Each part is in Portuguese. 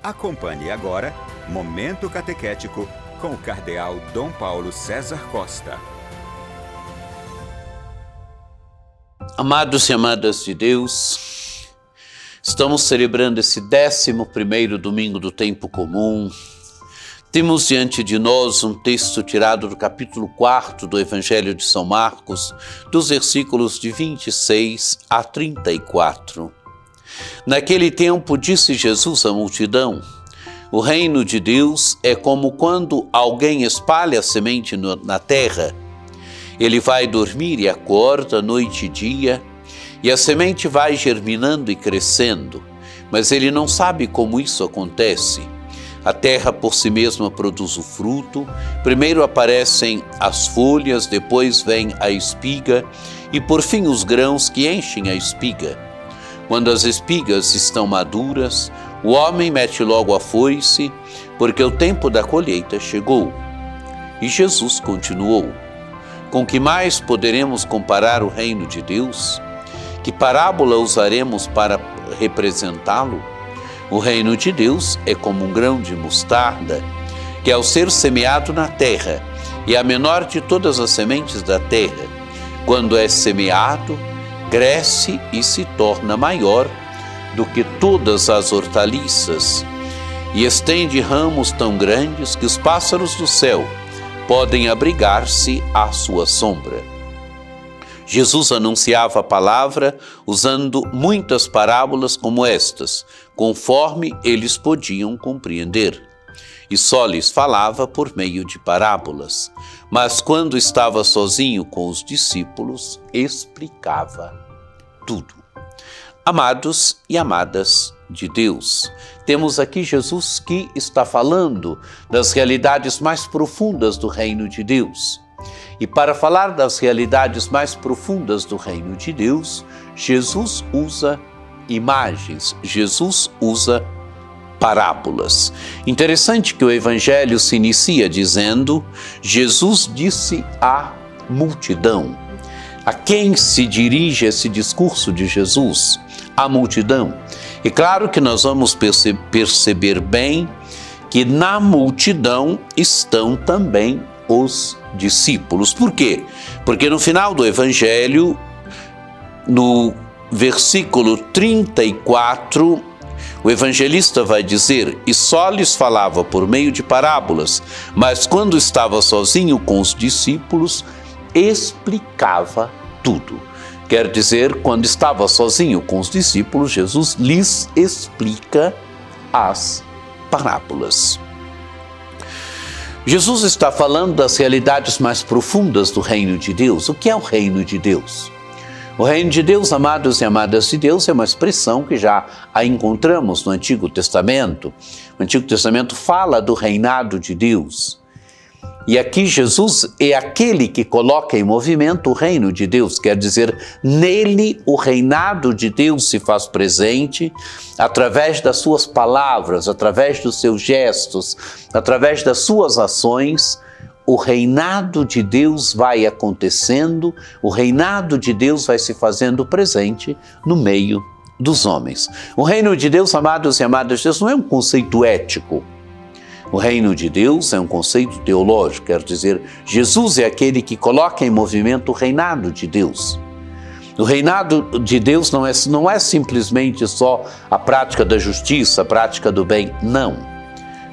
Acompanhe agora Momento Catequético com o Cardeal Dom Paulo César Costa. Amados e amadas de Deus, estamos celebrando esse 11º domingo do tempo comum. Temos diante de nós um texto tirado do capítulo 4 do Evangelho de São Marcos, dos versículos de 26 a 34. Naquele tempo disse Jesus à multidão: o reino de Deus é como quando alguém espalha a semente na terra. Ele vai dormir e acorda noite e dia, e a semente vai germinando e crescendo, mas ele não sabe como isso acontece. A terra por si mesma produz o fruto, primeiro aparecem as folhas, depois vem a espiga e por fim os grãos que enchem a espiga. Quando as espigas estão maduras, o homem mete logo a foice, porque o tempo da colheita chegou. E Jesus continuou: com que mais poderemos comparar o reino de Deus? Que parábola usaremos para representá-lo? O reino de Deus é como um grão de mostarda, que ao ser semeado na terra, é a menor de todas as sementes da terra. Quando é semeado, cresce e se torna maior do que todas as hortaliças, e estende ramos tão grandes que os pássaros do céu podem abrigar-se à sua sombra. Jesus anunciava a palavra usando muitas parábolas como estas, conforme eles podiam compreender. E só lhes falava por meio de parábolas. Mas quando estava sozinho com os discípulos, explicava tudo. Amados e amadas de Deus, temos aqui Jesus que está falando das realidades mais profundas do reino de Deus. E para falar das realidades mais profundas do reino de Deus, Jesus usa imagens, Jesus usa parábolas. Interessante que o Evangelho se inicia dizendo: Jesus disse à multidão. A quem se dirige esse discurso de Jesus? À multidão. E claro que nós vamos perceber bem que na multidão estão também os discípulos. Por quê? Porque no final do Evangelho, no versículo 34, o evangelista vai dizer: e só lhes falava por meio de parábolas, mas quando estava sozinho com os discípulos, explicava tudo. Quer dizer, quando estava sozinho com os discípulos, Jesus lhes explica as parábolas. Jesus está falando das realidades mais profundas do reino de Deus. O que é o reino de Deus? O reino de Deus, amados e amadas de Deus, é uma expressão que já a encontramos no Antigo Testamento. O Antigo Testamento fala do reinado de Deus. E aqui Jesus é aquele que coloca em movimento o reino de Deus, quer dizer, nele o reinado de Deus se faz presente através das suas palavras, através dos seus gestos, através das suas ações. O reinado de Deus vai acontecendo, o reinado de Deus vai se fazendo presente no meio dos homens. O reino de Deus, amados e amadas de Deus, não é um conceito ético. O reino de Deus é um conceito teológico, quer dizer, Jesus é aquele que coloca em movimento o reinado de Deus. O reinado de Deus não é simplesmente só a prática da justiça, a prática do bem, não.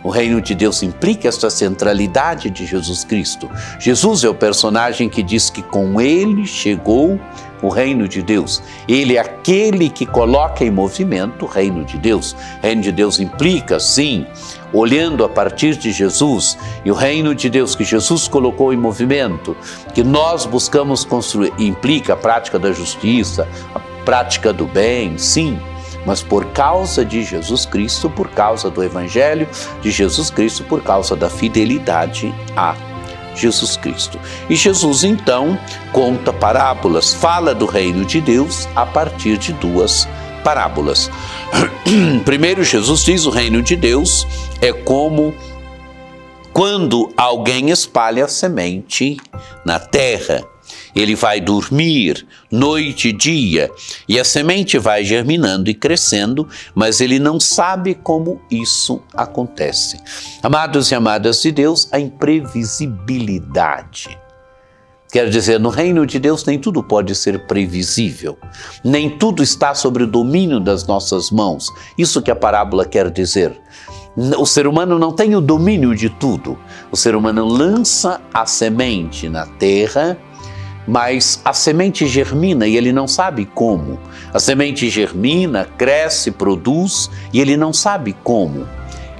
O reino de Deus implica esta centralidade de Jesus Cristo. Jesus é o personagem que diz que com ele chegou o reino de Deus. Ele é aquele que coloca em movimento o reino de Deus. O reino de Deus implica, sim, olhando a partir de Jesus, e o reino de Deus que Jesus colocou em movimento, que nós buscamos construir, implica a prática da justiça, a prática do bem, sim, mas por causa de Jesus Cristo, por causa do Evangelho de Jesus Cristo, por causa da fidelidade a Jesus Cristo. E Jesus, então, conta parábolas, fala do reino de Deus a partir de duas parábolas. Primeiro, Jesus diz: o reino de Deus é como quando alguém espalha a semente na terra. Ele vai dormir noite e dia, e a semente vai germinando e crescendo, mas ele não sabe como isso acontece. Amados e amadas de Deus, a imprevisibilidade. Quer dizer, no reino de Deus nem tudo pode ser previsível, nem tudo está sobre o domínio das nossas mãos. Isso que a parábola quer dizer. O ser humano não tem o domínio de tudo. O ser humano lança a semente na terra, mas a semente germina e ele não sabe como. A semente germina, cresce, produz e ele não sabe como.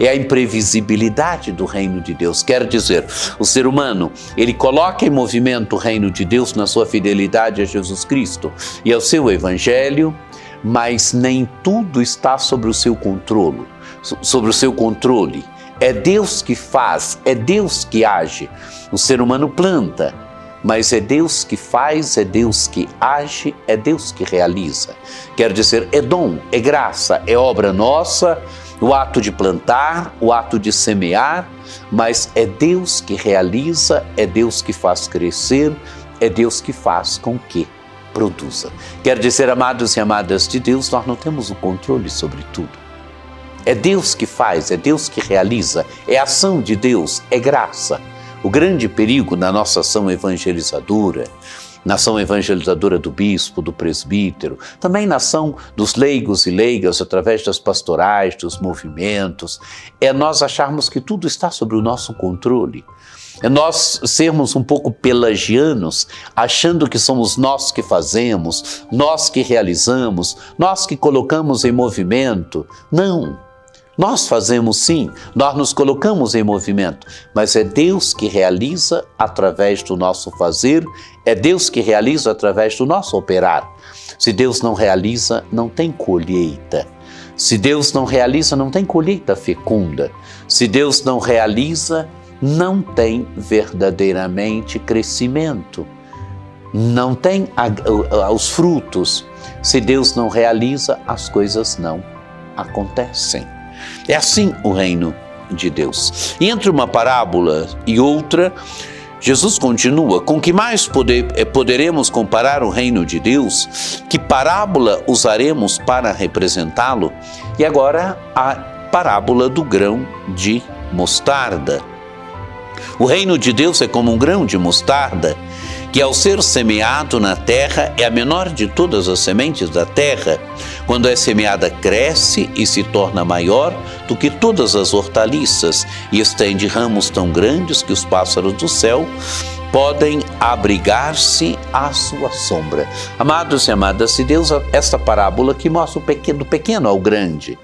É a imprevisibilidade do reino de Deus. Quer dizer, o ser humano, ele coloca em movimento o reino de Deus na sua fidelidade a Jesus Cristo e ao seu evangelho, mas nem tudo está sobre o seu controle. É Deus que faz, é Deus que age. O ser humano planta, mas é Deus que faz, é Deus que age, é Deus que realiza. Quer dizer, é dom, é graça, é obra nossa, o ato de plantar, o ato de semear, mas é Deus que realiza, é Deus que faz crescer, é Deus que faz com que produza. Quer dizer, amados e amadas de Deus, nós não temos o controle sobre tudo. É Deus que faz, é Deus que realiza, é ação de Deus, é graça. O grande perigo na nossa ação evangelizadora, na ação evangelizadora do bispo, do presbítero, também na ação dos leigos e leigas através das pastorais, dos movimentos, é nós acharmos que tudo está sob o nosso controle. É nós sermos um pouco pelagianos, achando que somos nós que fazemos, nós que realizamos, nós que colocamos em movimento. Não! Nós fazemos sim, nós nos colocamos em movimento, mas é Deus que realiza através do nosso fazer, é Deus que realiza através do nosso operar. Se Deus não realiza, não tem colheita. Se Deus não realiza, não tem colheita fecunda. Se Deus não realiza, não tem verdadeiramente crescimento. Não tem os frutos. Se Deus não realiza, as coisas não acontecem. É assim o reino de Deus. E entre uma parábola e outra, Jesus continua: com que mais poderemos comparar o reino de Deus? Que parábola usaremos para representá-lo? E agora a parábola do grão de mostarda. O reino de Deus é como um grão de mostarda, que ao ser semeado na terra é a menor de todas as sementes da terra. Quando é semeada, cresce e se torna maior do que todas as hortaliças e estende ramos tão grandes que os pássaros do céu podem abrigar-se à sua sombra. Amados e amadas de Deus, esta parábola que mostra do pequeno ao grande.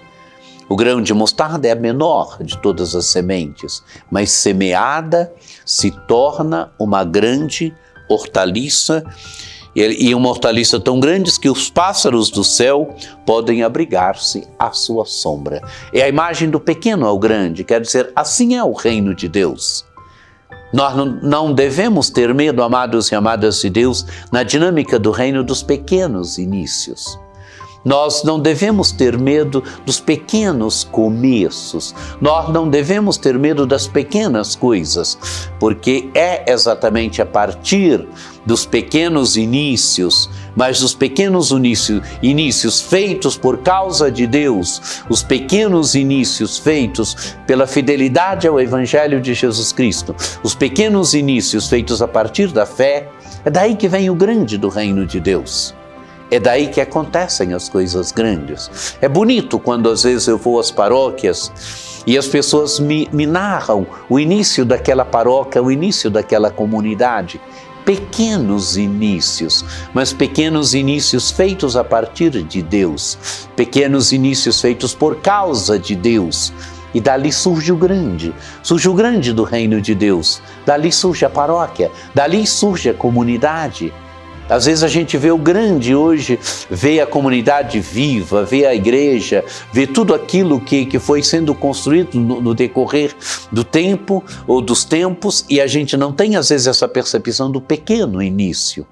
O grão de mostarda é a menor de todas as sementes, mas semeada se torna uma grande hortaliça, e uma hortaliça tão grande que os pássaros do céu podem abrigar-se à sua sombra. É a imagem do pequeno ao grande, quer dizer, assim é o reino de Deus. Nós não devemos ter medo, amados e amadas de Deus, na dinâmica do reino dos pequenos inícios. Nós não devemos ter medo dos pequenos começos, nós não devemos ter medo das pequenas coisas, porque é exatamente a partir dos pequenos inícios, mas dos pequenos inícios feitos por causa de Deus, os pequenos inícios feitos pela fidelidade ao Evangelho de Jesus Cristo, os pequenos inícios feitos a partir da fé, é daí que vem o grande do reino de Deus. É daí que acontecem as coisas grandes. É bonito quando às vezes eu vou às paróquias e as pessoas me narram o início daquela paróquia, o início daquela comunidade. Pequenos inícios, mas pequenos inícios feitos a partir de Deus. Pequenos inícios feitos por causa de Deus. E dali surge o grande do reino de Deus. Dali surge a paróquia, dali surge a comunidade. Às vezes a gente vê o grande hoje, vê a comunidade viva, vê a igreja, vê tudo aquilo que foi sendo construído no decorrer do tempo ou dos tempos, e a gente não tem às vezes essa percepção do pequeno início.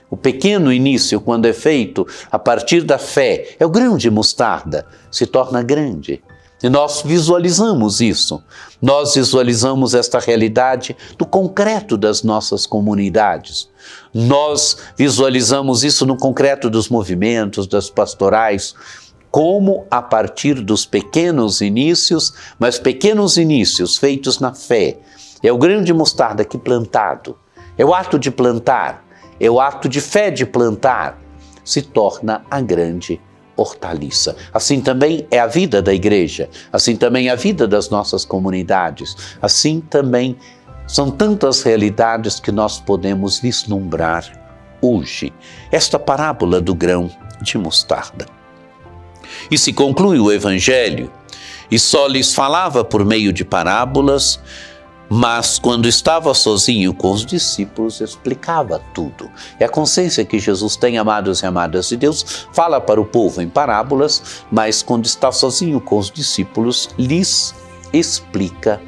O pequeno início, quando é feito a partir da fé, é o grão de mostarda, se torna grande. E nós visualizamos isso. Nós visualizamos esta realidade do concreto das nossas comunidades. Nós visualizamos isso no concreto dos movimentos, das pastorais, como a partir dos pequenos inícios, mas pequenos inícios feitos na fé. É o grão de mostarda aqui plantado, é o ato de plantar, é o ato de fé de plantar, se torna a grande hortaliça. Assim também é a vida da igreja, assim também é a vida das nossas comunidades, assim também são tantas realidades que nós podemos vislumbrar hoje. Esta parábola do grão de mostarda. E se conclui o Evangelho, e só lhes falava por meio de parábolas, mas quando estava sozinho com os discípulos, explicava tudo. É a consciência que Jesus tem, amados e amadas de Deus, fala para o povo em parábolas, mas quando está sozinho com os discípulos, lhes explica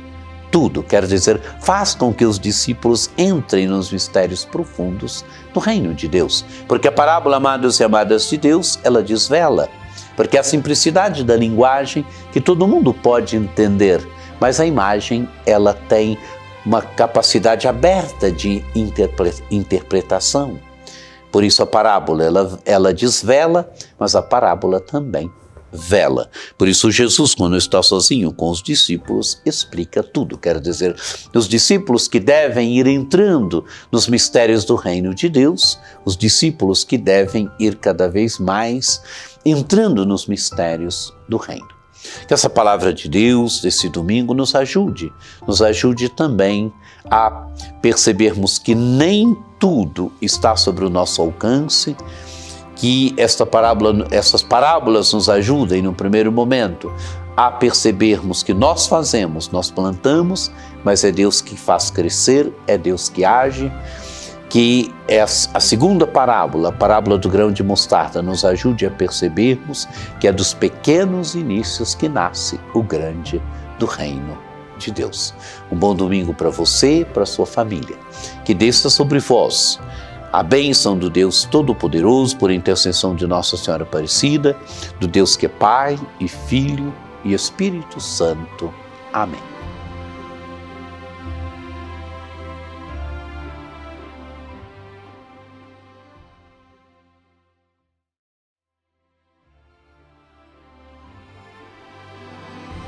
tudo. Quer dizer, faz com que os discípulos entrem nos mistérios profundos do reino de Deus. Porque a parábola, amados e amadas de Deus, ela desvela. Porque a simplicidade da linguagem que todo mundo pode entender, mas a imagem, ela tem uma capacidade aberta de interpretação. Por isso a parábola, ela desvela, mas a parábola também vela. Por isso Jesus, quando está sozinho com os discípulos, explica tudo. Quer dizer, os discípulos que devem ir entrando nos mistérios do reino de Deus, os discípulos que devem ir cada vez mais entrando nos mistérios do reino. Que essa palavra de Deus, desse domingo, nos ajude também a percebermos que nem tudo está sobre o nosso alcance, que essas parábolas nos ajudem, no primeiro momento, a percebermos que nós fazemos, nós plantamos, mas é Deus que faz crescer, é Deus que age, que a segunda parábola, a parábola do grão de mostarda, nos ajude a percebermos que é dos pequenos inícios que nasce o grande do reino de Deus. Um bom domingo para você, para sua família. Que desça sobre vós a bênção do Deus Todo-Poderoso, por intercessão de Nossa Senhora Aparecida, do Deus que é Pai e Filho e Espírito Santo. Amém.